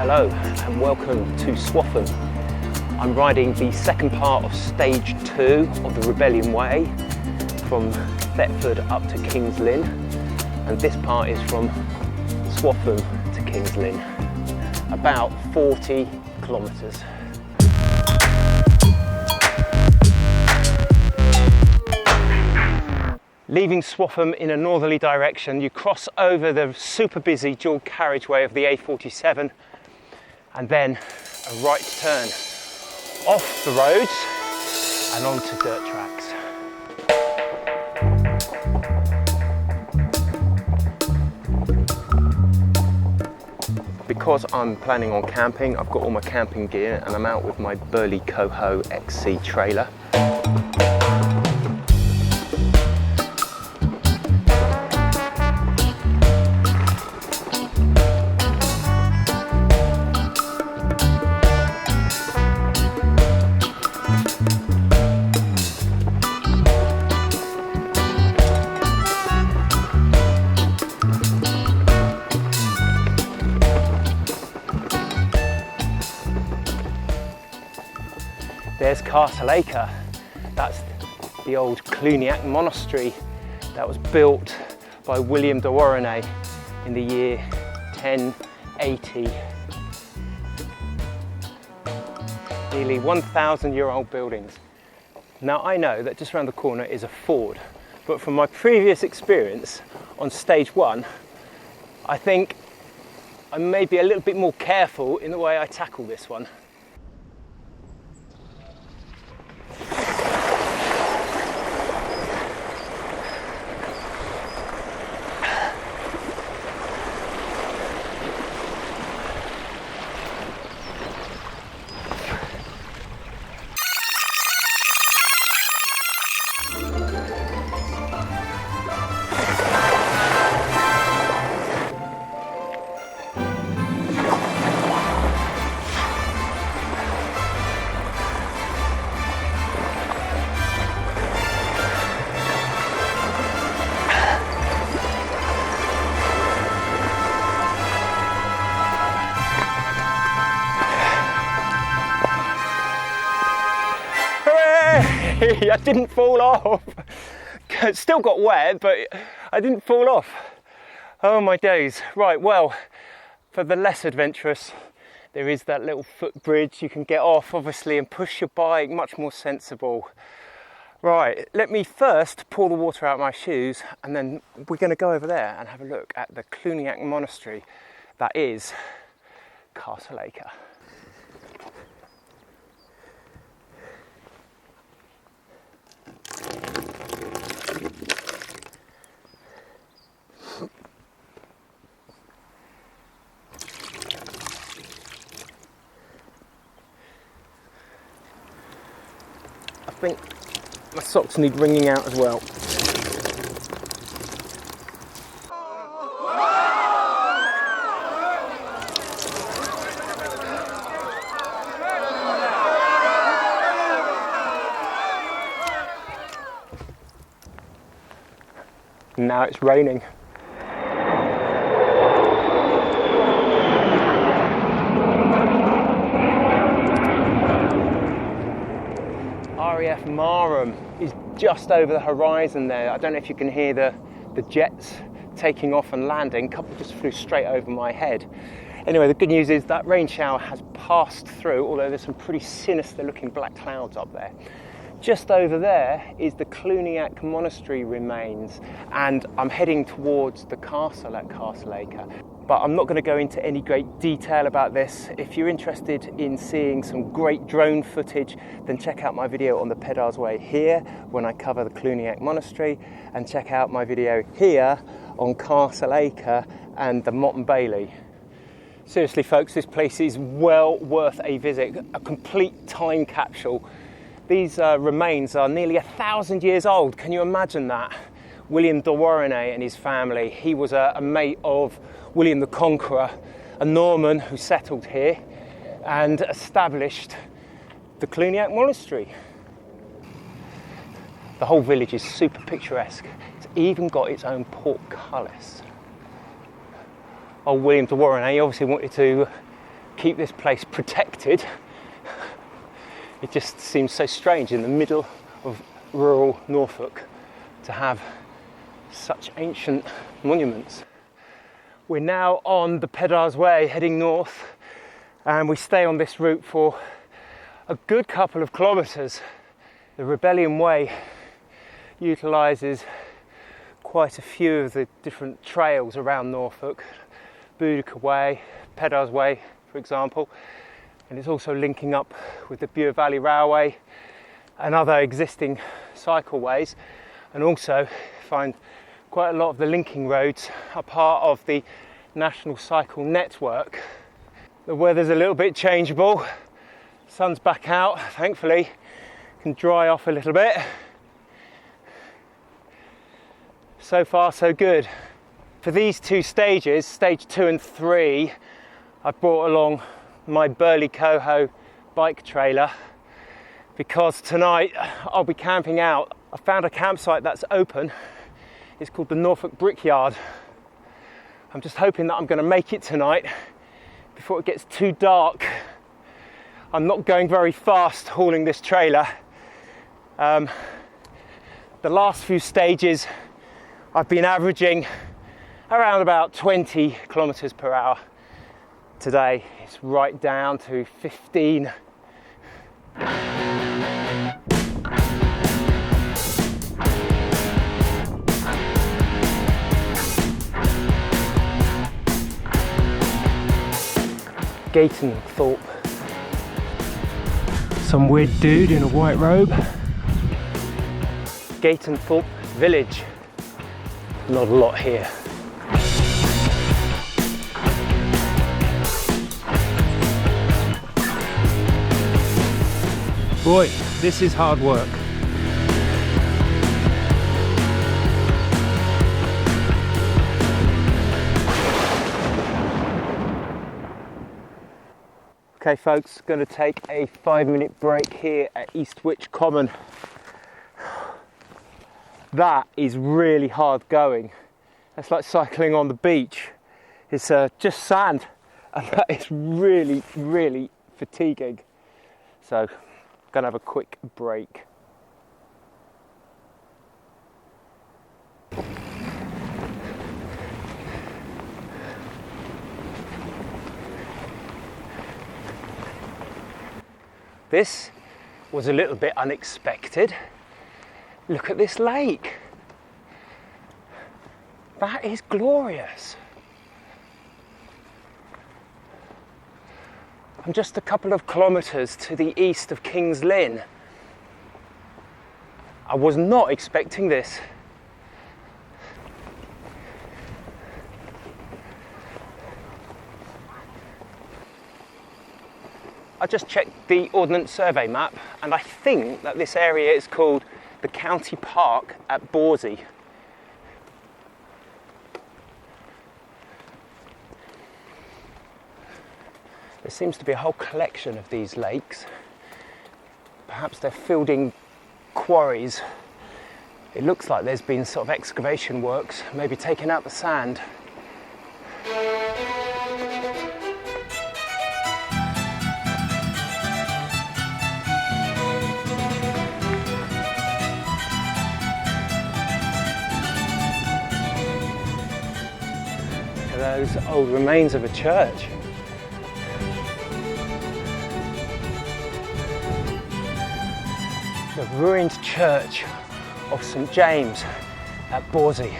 Hello and welcome to Swaffham. I'm riding the second part of stage 2 of the Rebellion Way from Thetford up to King's Lynn, and this part is from Swaffham to King's Lynn, about 40 kilometres. Leaving Swaffham in a northerly direction, you cross over the super busy dual carriageway of the A47 and then a right turn off the roads and onto dirt tracks. Because I'm planning on camping, I've got all my camping gear and I'm out with my Burley Coho XC trailer. There's Castle Acre. That's the old Cluniac monastery that was built by William de Warrenay in the year 1080. Nearly 1,000-year-old buildings. Now I know that just around the corner is a ford, but from my previous experience on stage 1, I think I may be a little bit more careful in the way I tackle this one. I didn't fall off. It still got wet, but I didn't fall off. Oh my days. Right, well, for the less adventurous, there is that little footbridge you can get off, obviously, and push your bike, much more sensible. Right, let me first pour the water out my shoes, and then we're going to go over there and have a look at the Cluniac monastery that is Castle Acre. I think my socks need wringing out as well. Now it's raining. RAF Marham is just over the horizon there. I don't know if you can hear the jets taking off and landing. A couple just flew straight over my head. Anyway, the good news is that rain shower has passed through, although there's some pretty sinister looking black clouds up there. Just over there is the Cluniac monastery remains, and I'm heading towards the castle at Castle Acre. But I'm not going to go into any great detail about this. If you're interested in seeing some great drone footage, then check out my video on the Peddars Way here when I cover the Cluniac monastery, and check out my video here on Castle Acre and the Motte-and-Bailey. Seriously folks, this place is well worth a visit, a complete time capsule. These remains are nearly 1,000 years old. Can you imagine that? William de Warrenay and his family. He was a mate of William the Conqueror, a Norman who settled here and established the Cluniac monastery. The whole village is super picturesque. It's even got its own portcullis. Old William de Warrenay obviously wanted to keep this place protected. It just seems so strange in the middle of rural Norfolk to have such ancient monuments. We're now on the Peddars Way heading north, and we stay on this route for a good couple of kilometres. The Rebellion Way utilises quite a few of the different trails around Norfolk, Bawsey Way, Peddars Way for example, and it's also linking up with the Bure Valley Railway and other existing cycleways, and also find quite a lot of the linking roads are part of the National Cycle Network. The weather's a little bit changeable, sun's back out, thankfully, can dry off a little bit. So far so good. For these two stages, stage 2 and 3, I brought along my Burley Coho bike trailer because tonight I'll be camping out. I found a campsite that's open. It's called the Norfolk Brickyard. I'm just hoping that I'm going to make it tonight before it gets too dark. I'm not going very fast hauling this trailer. The last few stages I've been averaging around about 20 kilometers per hour. Today it's right down to 15. Gayton, Thorpe. Some weird dude in a white robe. Gayton, Thorpe village. Not a lot here. Boy, this is hard work. Okay folks, going to take a 5-minute break here at Eastwich Common. That is really hard going. It's like cycling on the beach. It's just sand, and that is really, really fatiguing. So, gonna have a quick break. This was a little bit unexpected. Look at this lake. That is glorious. I'm just a couple of kilometres to the east of King's Lynn. I was not expecting this. I just checked the Ordnance Survey map, and I think that this area is called the County Park at Bawsey. There seems to be a whole collection of these lakes. Perhaps they're filled in quarries. It looks like there's been sort of excavation works, maybe taking out the sand. Those old remains of a church. The ruined church of St James at Bawsey.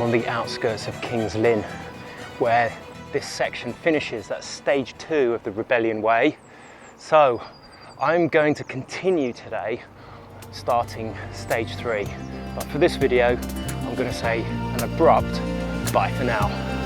on the outskirts of King's Lynn, where this section finishes. That's stage 2 of the Rebellion Way. So I'm going to continue today, starting stage 3. But for this video, I'm going to say an abrupt bye for now.